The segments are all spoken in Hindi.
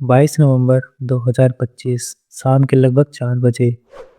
22 नवंबर 2025 शाम के लगभग 4 बजे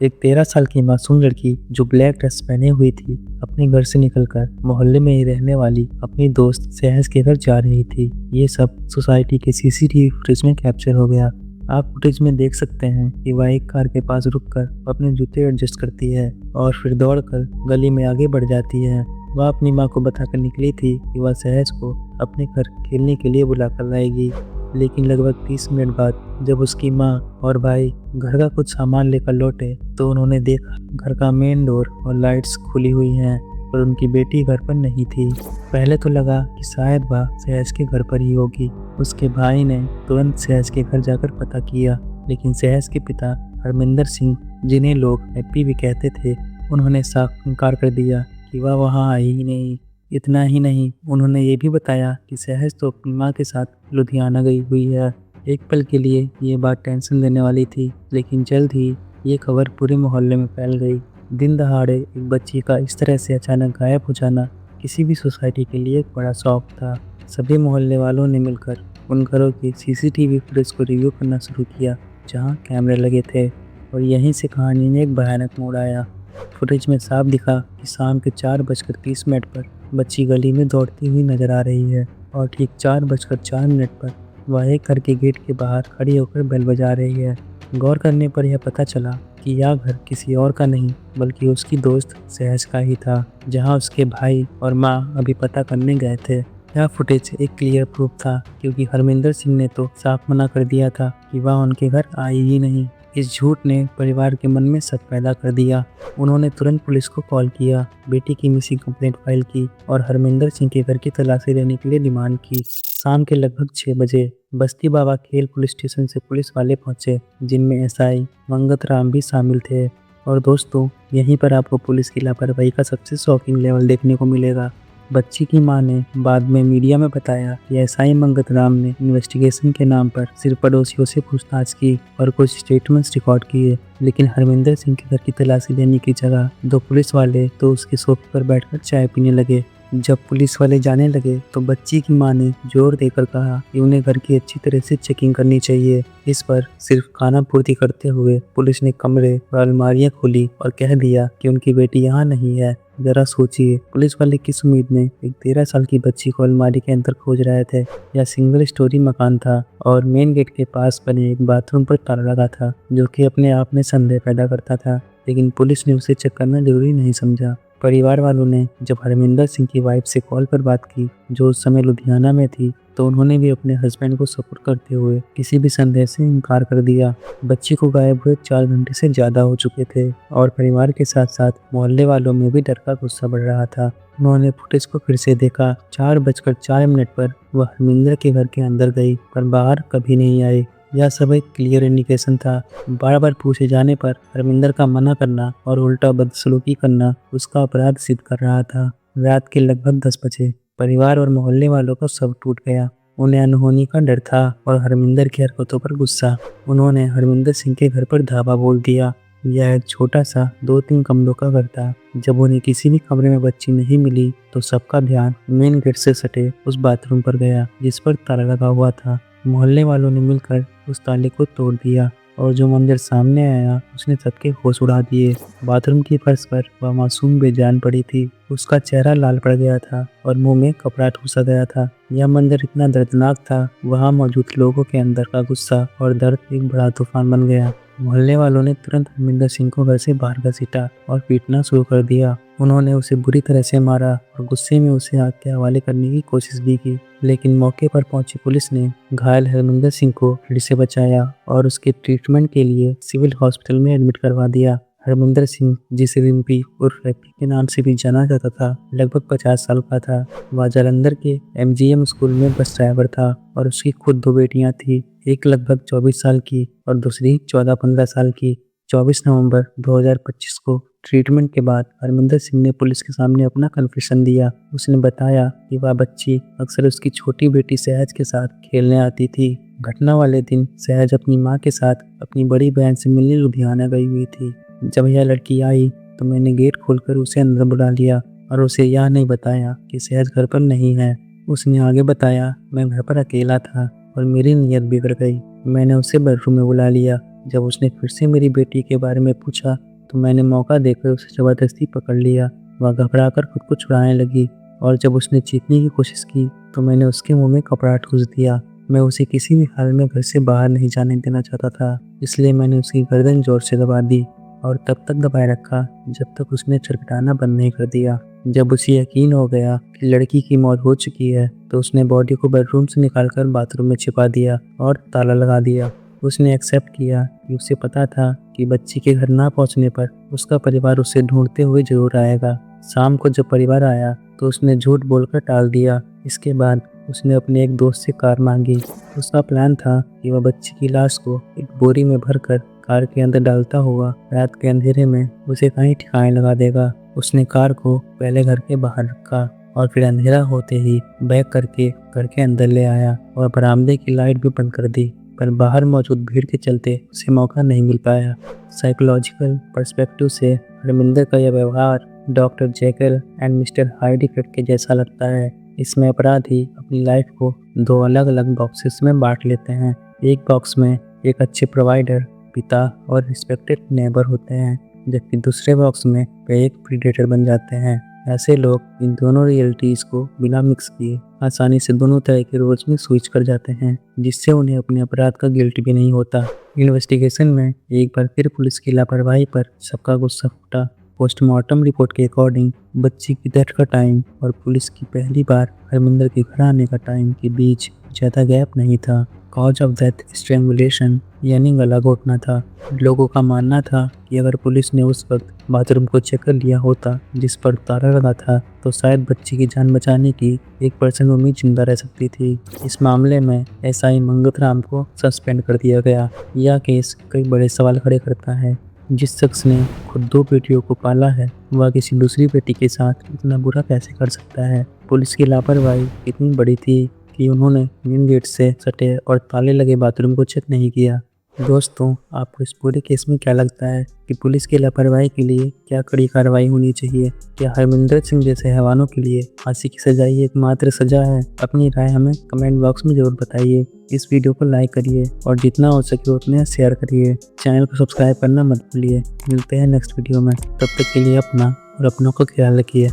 एक 13 साल की मासूम लड़की जो ब्लैक ड्रेस पहने हुई थी अपने घर से निकलकर मोहल्ले में ही रहने वाली अपनी दोस्त सहज के घर जा रही थी। ये सब सोसाइटी के सीसीटीवी फुटेज में कैप्चर हो गया। आप फुटेज में देख सकते हैं कि वह एक कार के पास रुककर अपने जूते एडजस्ट करती है और फिर दौड़कर गली में आगे बढ़ जाती है। वह अपनी माँ को बताकर निकली थी कि वह सहज को अपने घर खेलने के लिए बुलाकर लाएगी, लेकिन लगभग 30 मिनट बाद जब उसकी माँ और भाई घर का कुछ सामान लेकर लौटे तो उन्होंने देखा घर का मेन डोर और लाइट्स खुली हुई हैं, पर उनकी बेटी घर पर नहीं थी। पहले तो लगा कि शायद वह सहज के घर पर ही होगी। उसके भाई ने तुरंत सहज के घर जाकर पता किया, लेकिन सहज के पिता हरमिंदर सिंह, जिन्हें लोग हैप्पी भी कहते थे, उन्होंने साफ इनकार कर दिया कि वह वहाँ आई ही नहीं। इतना ही नहीं, उन्होंने ये भी बताया कि सहज तो अपनी माँ के साथ लुधियाना गई हुई है। एक पल के लिए ये बात टेंशन देने वाली थी, लेकिन जल्द ही ये खबर पूरे मोहल्ले में फैल गई। दिन दहाड़े एक बच्ची का इस तरह से अचानक गायब हो जाना किसी भी सोसाइटी के लिए एक बड़ा शौक था। सभी मोहल्ले वालों ने मिलकर उन घरों की सीसीटीवी फुटेज को रिव्यू करना शुरू किया जहाँ कैमरे लगे थे, और यहीं से कहानी ने एक भयानक मोड़ आया। फुटेज में साफ दिखा कि शाम के 4:30 पर बच्ची गली में दौड़ती हुई नजर आ रही है और ठीक 4:04 पर वह एक घर के गेट के बाहर खड़ी होकर बेल बजा रही है। गौर करने पर यह पता चला कि यह घर किसी और का नहीं बल्कि उसकी दोस्त सहज का ही था, जहां उसके भाई और माँ अभी पता करने गए थे। यह फुटेज एक क्लियर प्रूफ था, क्योंकि हरमिंदर सिंह ने तो साफ मना कर दिया था कि वह उनके घर आई ही नहीं। इस झूठ ने परिवार के मन में शक पैदा कर दिया। उन्होंने तुरंत पुलिस को कॉल किया, बेटी की मिसिंग कंप्लेंट फाइल की और हरमिंदर सिंह के घर की तलाशी लेने के लिए डिमांड की। शाम के लगभग 6 बजे बस्ती बाबा खेल पुलिस स्टेशन से पुलिस वाले पहुंचे, जिनमें एसआई मंगत राम भी शामिल थे। और दोस्तों, यहीं पर आपको पुलिस की लापरवाही का सबसे शॉकिंग लेवल देखने को मिलेगा। बच्ची की मां ने बाद में मीडिया में बताया कि एसआई मंगत राम ने इन्वेस्टिगेशन के नाम पर सिर्फ पड़ोसियों से पूछताछ की और कुछ स्टेटमेंट्स रिकॉर्ड किए, लेकिन हरमिंदर सिंह के घर की तलाशी लेने की जगह दो पुलिस वाले तो उसके सोफे पर बैठकर चाय पीने लगे। जब पुलिस वाले जाने लगे तो बच्ची की मां ने जोर देकर कहा कि उन्हें घर की अच्छी तरह से चेकिंग करनी चाहिए। इस पर सिर्फ खाना पूर्ति करते हुए पुलिस ने कमरे और अलमारियां खोली और कह दिया कि उनकी बेटी यहाँ नहीं है। जरा सोचिए, पुलिस वाले किस उम्मीद में एक 13 साल की बच्ची को अलमारी के अंदर खोज रहे थे। यह सिंगल स्टोरी मकान था और मेन गेट के पास बने एक बाथरूम पर ताला लगा था, जो कि अपने आप में संदेह पैदा करता था, लेकिन पुलिस ने उसे चेक करना जरूरी नहीं समझा। परिवार वालों ने जब हरमिंदर सिंह की वाइफ से कॉल पर बात की, जो उस समय लुधियाना में थी, तो उन्होंने भी अपने हस्बैंड को सपोर्ट करते हुए किसी भी संदेह से इनकार कर दिया। बच्ची को गायब हुए 4 घंटे से ज़्यादा हो चुके थे और परिवार के साथ साथ मोहल्ले वालों में भी डर का गुस्सा बढ़ रहा था। उन्होंने फुटेज को फिर से देखा। 4:04 पर वह हरमिंदर के घर के अंदर गई, पर बाहर कभी नहीं आई। यह सब एक क्लियर इंडिकेशन था। बार बार पूछे जाने पर हरमिंदर का मना करना और उल्टा बदसलूकी करना उसका अपराध सिद्ध कर रहा था। रात के लगभग 10 बजे परिवार और मोहल्ले वालों का सब टूट गया। उन्हें अनहोनी का डर था और हरमिंदर की हरकतों पर गुस्सा। उन्होंने हरमिंदर सिंह के घर पर धावा बोल दिया। यह एक छोटा सा 2-3 कमरों का घर था। जब उन्हें किसी भी कमरे में बच्ची नहीं मिली तो सबका ध्यान मेन गेट से सटे उस बाथरूम पर गया, जिस पर ताला लगा हुआ था। मोहल्ले वालों ने मिलकर उस ताले को तोड़ दिया और जो मंजर सामने आया उसने सबके होश उड़ा दिए। बाथरूम की फर्श पर वह मासूम बेजान पड़ी थी। उसका चेहरा लाल पड़ गया था और मुंह में कपड़ा ठूसा गया था। यह मंजर इतना दर्दनाक था, वहां मौजूद लोगों के अंदर का गुस्सा और दर्द एक बड़ा तूफान बन गया। मोहल्ले वालों ने तुरंत हरमिंदर सिंह को घर से बाहर घसीटा और पीटना शुरू कर दिया। उन्होंने उसे बुरी तरह से मारा और गुस्से में उसे आग के हवाले करने की कोशिश भी की, लेकिन मौके पर पहुंची पुलिस ने घायल हरमिंदर सिंह को फिर से बचाया और उसके ट्रीटमेंट के लिए सिविल हॉस्पिटल में एडमिट करवा दिया। हरमिंदर सिंह, जिसे रिम्पी उर्फ रैप्पी के नाम से भी जाना जाता था, लगभग 50 साल का था। वह जालंधर के एमजीएम स्कूल में बस ड्राइवर था और उसकी खुद 2 बेटियां थी, एक लगभग 24 साल की और दूसरी 14-15 साल की। 24 नवंबर 2025 को ट्रीटमेंट के बाद हरमिंदर सिंह ने पुलिस के सामने अपना कन्फेशन दिया। उसने बताया कि वह बच्ची अक्सर उसकी छोटी बेटी सहज के साथ खेलने आती थी। घटना वाले दिन सहज अपनी मां के साथ अपनी बड़ी बहन से मिलने लुधियाना गई हुई थी। जब यह लड़की आई तो मैंने गेट खोलकर उसे अंदर बुला लिया और उसे यह नहीं बताया कि सहज घर पर नहीं है। उसने आगे बताया, मैं घर पर अकेला था और मेरी नीयत बिगड़ गई। मैंने उसे बेडरूम में बुला लिया। जब उसने फिर से मेरी बेटी के बारे में पूछा तो मैंने मौका देकर उसे ज़बरदस्ती पकड़ लिया। वह घबराकर खुद को छुड़ाने लगी और जब उसने चीखने की कोशिश की तो मैंने उसके मुंह में कपड़ा ठूस दिया। मैं उसे किसी भी हाल में घर से बाहर नहीं जाने देना चाहता था, इसलिए मैंने उसकी गर्दन जोर से दबा दी और तब तक दबाए रखा जब तक उसने छटपटाना बंद नहीं कर दिया। जब उसे यकीन हो गया कि लड़की की मौत हो चुकी है तो उसने बॉडी को बेडरूम से निकालकर बाथरूम में छिपा दिया और ताला लगा दिया। उसने एक्सेप्ट किया कि उसे पता था कि बच्ची के घर ना पहुंचने पर उसका परिवार उसे ढूंढते हुए जरूर आएगा। शाम को जब परिवार आया तो उसने झूठ बोलकर टाल दिया। इसके बाद उसने अपने एक दोस्त से कार मांगी। उसका प्लान था कि वह बच्ची की लाश को एक बोरी में भरकर कार के अंदर डालता हुआ रात के अंधेरे में उसे कहीं ठिकाने लगा देगा। उसने कार को पहले घर के बाहर रखा और फिर अंधेरा होते ही बैक करके घर के अंदर ले आया और बरामदे की लाइट भी बंद कर दी, पर बाहर मौजूद भीड़ के चलते उसे मौका नहीं मिल पाया। साइकोलॉजिकल पर्सपेक्टिव से हरमिंदर का यह व्यवहार doctor Jekyll and mister hide effect के जैसा लगता है। इसमें अपराधी अपनी लाइफ को दो अलग अलग बॉक्सेस में बांट लेते हैं। एक बॉक्स में एक अच्छे प्रोवाइडर, पिता और रिस्पेक्टेड नेबर होते हैं, जबकि दूसरे बॉक्स में वे एक प्रीडेटर बन जाते हैं। ऐसे लोग इन दोनों रियलिटीज़ को बिना मिक्स किए आसानी से दोनों तरह के रोल्स में स्विच कर जाते हैं, जिससे उन्हें अपने अपराध का गिल्ट भी नहीं होता। इन्वेस्टिगेशन में एक बार फिर पुलिस की लापरवाही पर सबका गुस्सा फूटा। पोस्टमार्टम रिपोर्ट के अकॉर्डिंग बच्ची की डेथ का टाइम और पुलिस की पहली बार हरमिंदर के घर आने का टाइम के बीच ज़्यादा गैप नहीं था। कॉज ऑफ डेथ स्ट्रैंगुलेशन यानी गला घोटना था। लोगों का मानना था कि अगर पुलिस ने उस वक्त बाथरूम को चेक कर लिया होता जिस पर ताला लगा था तो शायद बच्ची की जान बचाने की 1% उम्मीद जिंदा रह सकती थी। इस मामले में एसआई मंगतराम को सस्पेंड कर दिया गया। यह केस कई बड़े सवाल खड़े करता है। जिस शख्स ने खुद 2 बेटियों को पाला है वह किसी दूसरी बेटी के साथ इतना बुरा कैसे कर सकता है। पुलिस की लापरवाही इतनी बड़ी थी कि उन्होंने मेन गेट से सटे और ताले लगे बाथरूम को चेक नहीं किया। दोस्तों, आपको इस पूरे केस में क्या लगता है कि पुलिस की लापरवाही के लिए क्या कड़ी कार्रवाई होनी चाहिए? क्या हरमिंदर सिंह जैसे हैवानों के लिए फांसी की सजा ही एकमात्र सजा है? अपनी राय हमें कमेंट बॉक्स में जरूर बताइए। इस वीडियो को लाइक करिए और जितना हो सके उतना शेयर करिए। चैनल को सब्सक्राइब करना मत भूलिए। मिलते हैं नेक्स्ट वीडियो में। तब तक के लिए अपना और अपनों का ख्याल रखिए।